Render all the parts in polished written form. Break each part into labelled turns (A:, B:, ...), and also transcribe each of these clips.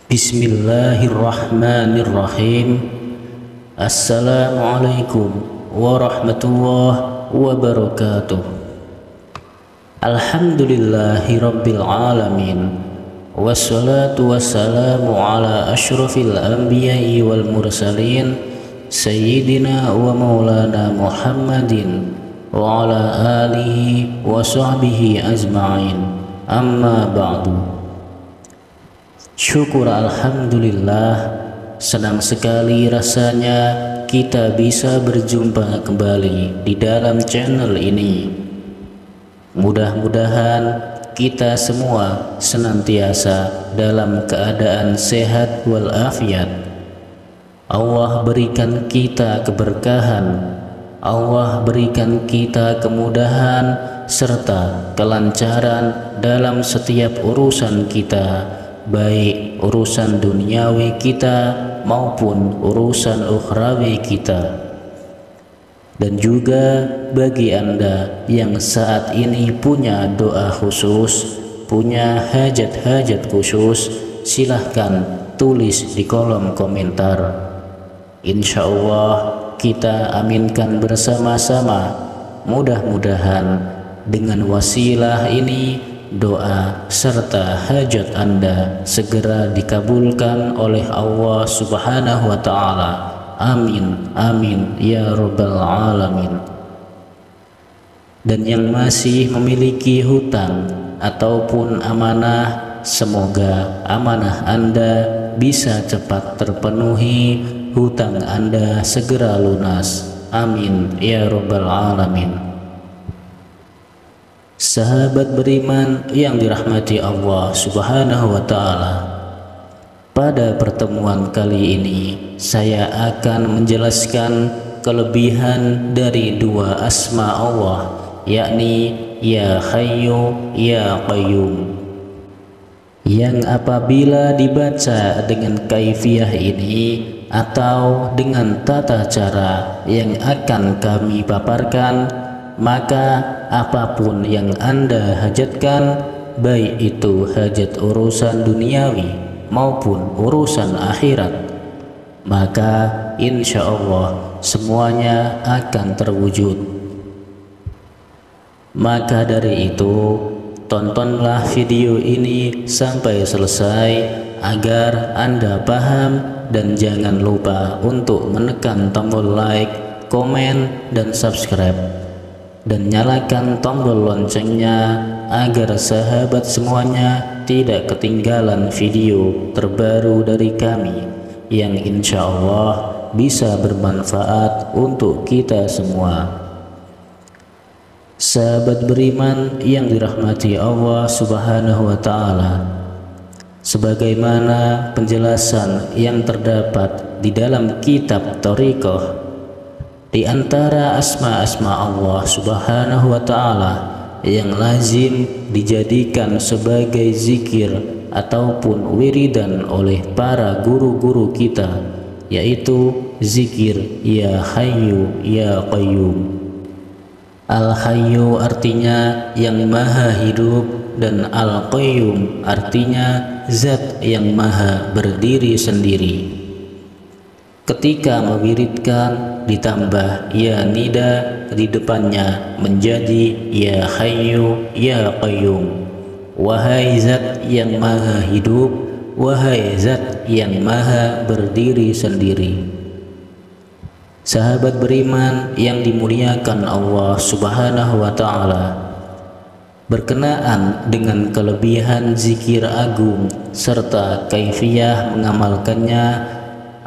A: Bismillahirrahmanirrahim. Assalamualaikum warahmatullahi wabarakatuh. Alhamdulillahi rabbil alamin. Wassalatu wassalamu ala ashrafil anbiya'i wal mursalin Sayyidina wa maulana Muhammadin wa ala alihi wa sahbihi ajma'in. Amma ba'du. Syukur alhamdulillah, senang sekali rasanya kita bisa berjumpa kembali di dalam channel ini. Mudah-mudahan kita semua senantiasa dalam keadaan sehat walafiat. Allah berikan kita keberkahan, Allah berikan kita kemudahan serta kelancaran dalam setiap urusan kita, baik urusan duniawi kita maupun urusan ukhrawi kita. Dan juga bagi Anda yang saat ini punya doa khusus, punya hajat-hajat khusus, silahkan tulis di kolom komentar. Insya Allah kita aminkan bersama-sama. Mudah-mudahan dengan wasilah ini doa serta hajat Anda segera dikabulkan oleh Allah Subhanahu wa Ta'ala. Amin, amin ya Rabbal Alamin. Dan yang masih memiliki hutang ataupun amanah, semoga amanah Anda bisa cepat terpenuhi, hutang Anda segera lunas. Amin ya Rabbal Alamin. Sahabat beriman yang dirahmati Allah Subhanahu wa Ta'ala, pada pertemuan kali ini saya akan menjelaskan kelebihan dari dua asma Allah, yakni Ya Hayyu Ya Qayyum, yang apabila dibaca dengan kaifiyah ini atau dengan tata cara yang akan kami paparkan, maka apapun yang Anda hajatkan, baik itu hajat urusan duniawi maupun urusan akhirat, maka insya Allah semuanya akan terwujud. Maka dari itu, tontonlah video ini sampai selesai agar Anda paham, dan jangan lupa untuk menekan tombol like, komen, dan subscribe, dan nyalakan tombol loncengnya agar sahabat semuanya tidak ketinggalan video terbaru dari kami yang insya Allah bisa bermanfaat untuk kita semua. Sahabat beriman yang dirahmati Allah Subhanahu wa Ta'ala, sebagaimana penjelasan yang terdapat di dalam kitab Thariqah, di antara asma-asma Allah Subhanahu wa Ta'ala yang lazim dijadikan sebagai zikir ataupun wiridan oleh para guru-guru kita, yaitu zikir Ya Hayyu Ya Qayyum. Al-Hayyu artinya yang maha hidup, dan Al-Qayyum artinya zat yang maha berdiri sendiri. Ketika mewiridkan ditambah ya nida di depannya menjadi Ya Hayyu Ya Qayyum. Wahai zat yang maha hidup, wahai zat yang maha berdiri sendiri. Sahabat beriman yang dimuliakan Allah Subhanahu wa Ta'ala, berkenaan dengan kelebihan zikir agung serta kaifiyah mengamalkannya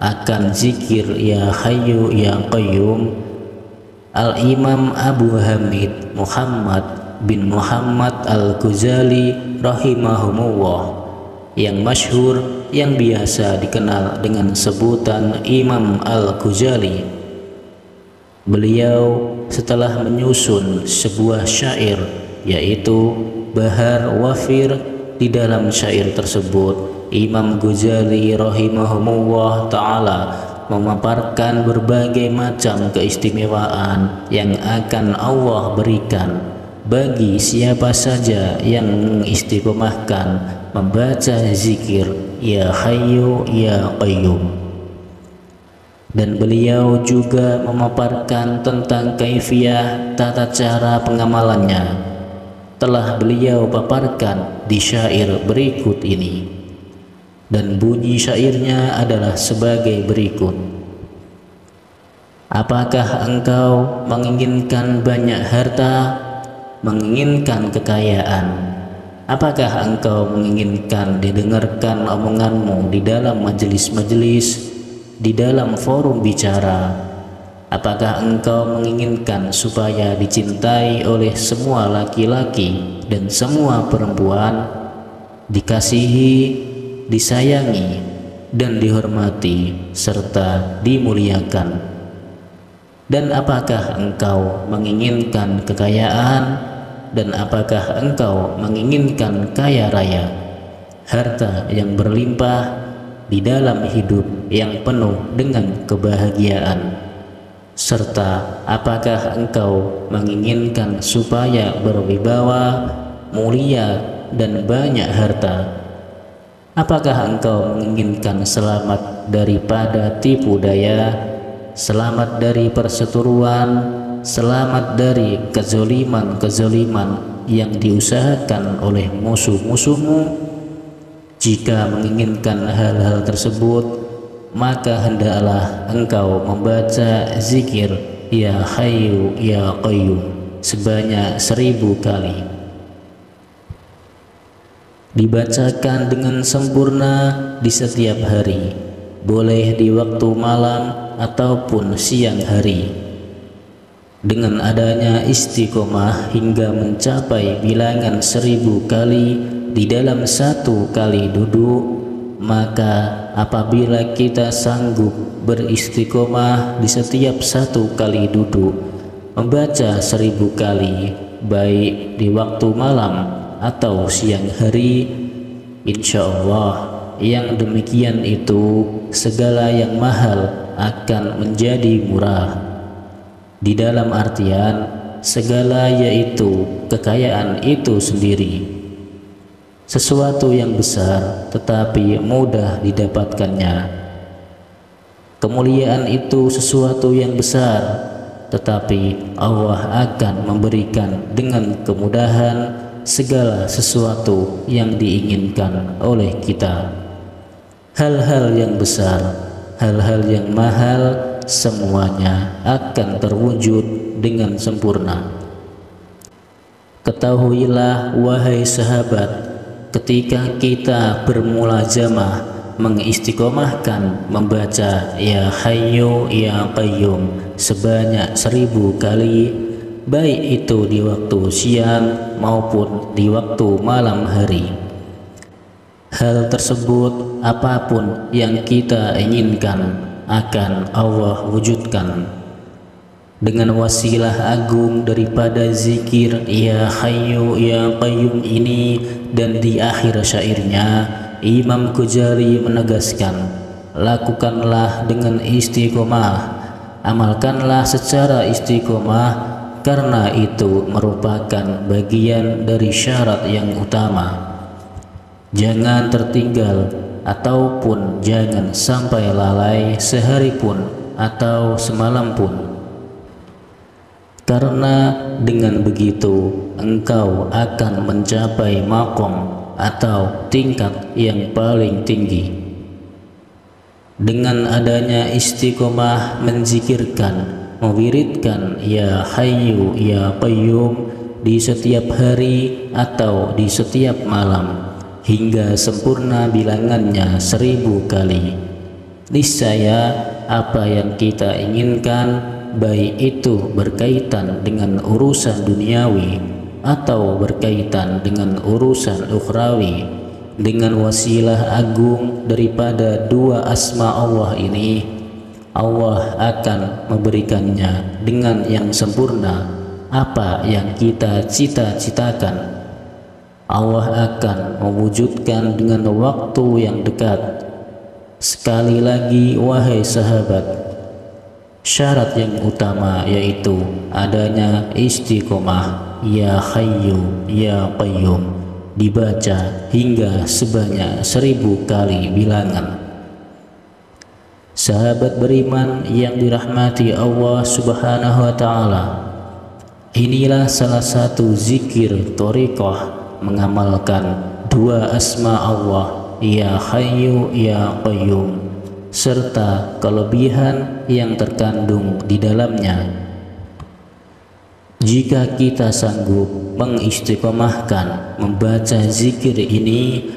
A: akan zikir Ya Hayyu Ya Qayyum, Al-Imam Abu Hamid Muhammad bin Muhammad Al-Ghazali rahimahumullah, yang masyhur, yang biasa dikenal dengan sebutan Imam Al-Ghazali, beliau setelah menyusun sebuah syair, yaitu Bahar Wafir. Di dalam syair tersebut Imam Ghazali rahimahumullah ta'ala memaparkan berbagai macam keistimewaan yang akan Allah berikan bagi siapa saja yang mengistiqomahkan membaca zikir Ya Hayyu Ya Qayyum. Dan beliau juga memaparkan tentang kaifiyah tata cara pengamalannya. Telah beliau paparkan di syair berikut ini, dan bunyi syairnya adalah sebagai berikut. Apakah engkau menginginkan banyak harta, menginginkan kekayaan? Apakah engkau menginginkan didengarkan omonganmu di dalam majelis-majelis, di dalam forum bicara? Apakah engkau menginginkan supaya dicintai oleh semua laki-laki dan semua perempuan, dikasihi, disayangi, dan dihormati, serta dimuliakan? Dan apakah engkau menginginkan kekayaan? Dan apakah engkau menginginkan kaya raya, harta yang berlimpah di dalam hidup yang penuh dengan kebahagiaan? Serta apakah engkau menginginkan supaya berwibawa, mulia, dan banyak harta? Apakah engkau menginginkan selamat daripada tipu daya, selamat dari perseteruan, selamat dari kezaliman-kezaliman yang diusahakan oleh musuh-musuhmu? Jika menginginkan hal-hal tersebut, maka hendaklah engkau membaca zikir Ya Hayyu Ya Qayyum sebanyak 1000 kali. Dibacakan dengan sempurna di setiap hari, boleh di waktu malam ataupun siang hari. Dengan adanya istiqomah hingga mencapai bilangan 1000 kali di dalam 1 kali duduk, maka apabila kita sanggup beristiqomah di setiap 1 kali duduk, membaca 1000 kali baik di waktu malam atau siang hari, insya Allah yang demikian itu segala yang mahal akan menjadi murah. Di dalam artian segala, yaitu kekayaan itu sendiri, sesuatu yang besar tetapi mudah didapatkannya. Kemuliaan itu sesuatu yang besar, tetapi Allah akan memberikan dengan kemudahan segala sesuatu yang diinginkan oleh kita. Hal-hal yang besar, hal-hal yang mahal, semuanya akan terwujud dengan sempurna. Ketahuilah wahai sahabat, ketika kita bermulazamah mengistiqomahkan membaca Ya Hayyu Ya Qayyum sebanyak 1000 kali, baik itu di waktu siang maupun di waktu malam hari, hal tersebut apapun yang kita inginkan akan Allah wujudkan. Dengan wasilah agung daripada zikir Ya Hayyu Ya Qayyum ini, dan di akhir syairnya Imam Ghazali menegaskan, lakukanlah dengan istiqomah, amalkanlah secara istiqomah, karena itu merupakan bagian dari syarat yang utama. Jangan tertinggal ataupun jangan sampai lalai sehari pun atau semalam pun, karena dengan begitu engkau akan mencapai maqam atau tingkat yang paling tinggi. Dengan adanya istiqomah menzikirkan, mewiridkan Ya Hayyu Ya Qayyum di setiap hari atau di setiap malam hingga sempurna bilangannya 1000 kali, niscaya apa yang kita inginkan, baik itu berkaitan dengan urusan duniawi atau berkaitan dengan urusan ukhrawi, dengan wasilah agung daripada 2 asma Allah ini, Allah akan memberikannya dengan yang sempurna apa yang kita cita-citakan. Allah akan mewujudkan dengan waktu yang dekat. Sekali lagi wahai sahabat, syarat yang utama yaitu adanya istiqomah Ya Hayyu Ya Qayyum dibaca hingga sebanyak 1000 kali bilangan. Sahabat beriman yang dirahmati Allah Subhanahu wa Ta'ala, inilah salah satu zikir thariqah mengamalkan dua asma Allah, Ya Hayyu Ya Qayyum, serta kelebihan yang terkandung di dalamnya. Jika kita sanggup mengistiqomahkan membaca zikir ini,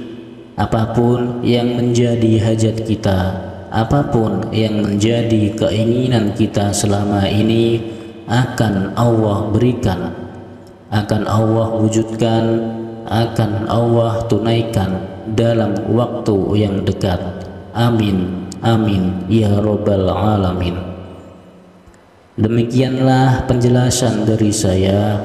A: apapun yang menjadi hajat kita, apapun yang menjadi keinginan kita selama ini, akan Allah berikan, akan Allah wujudkan, akan Allah tunaikan dalam waktu yang dekat. Amin, amin, ya Rabbal Alamin. Demikianlah penjelasan dari saya.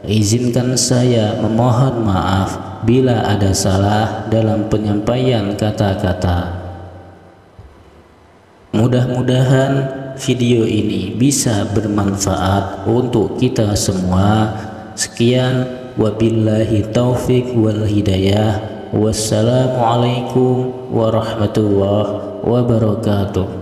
A: Izinkan saya memohon maaf bila ada salah dalam penyampaian kata-kata. Mudah-mudahan video ini bisa bermanfaat untuk kita semua. Sekian, wabillahi taufik wal hidayah. Wassalamualaikum warahmatullahi wabarakatuh.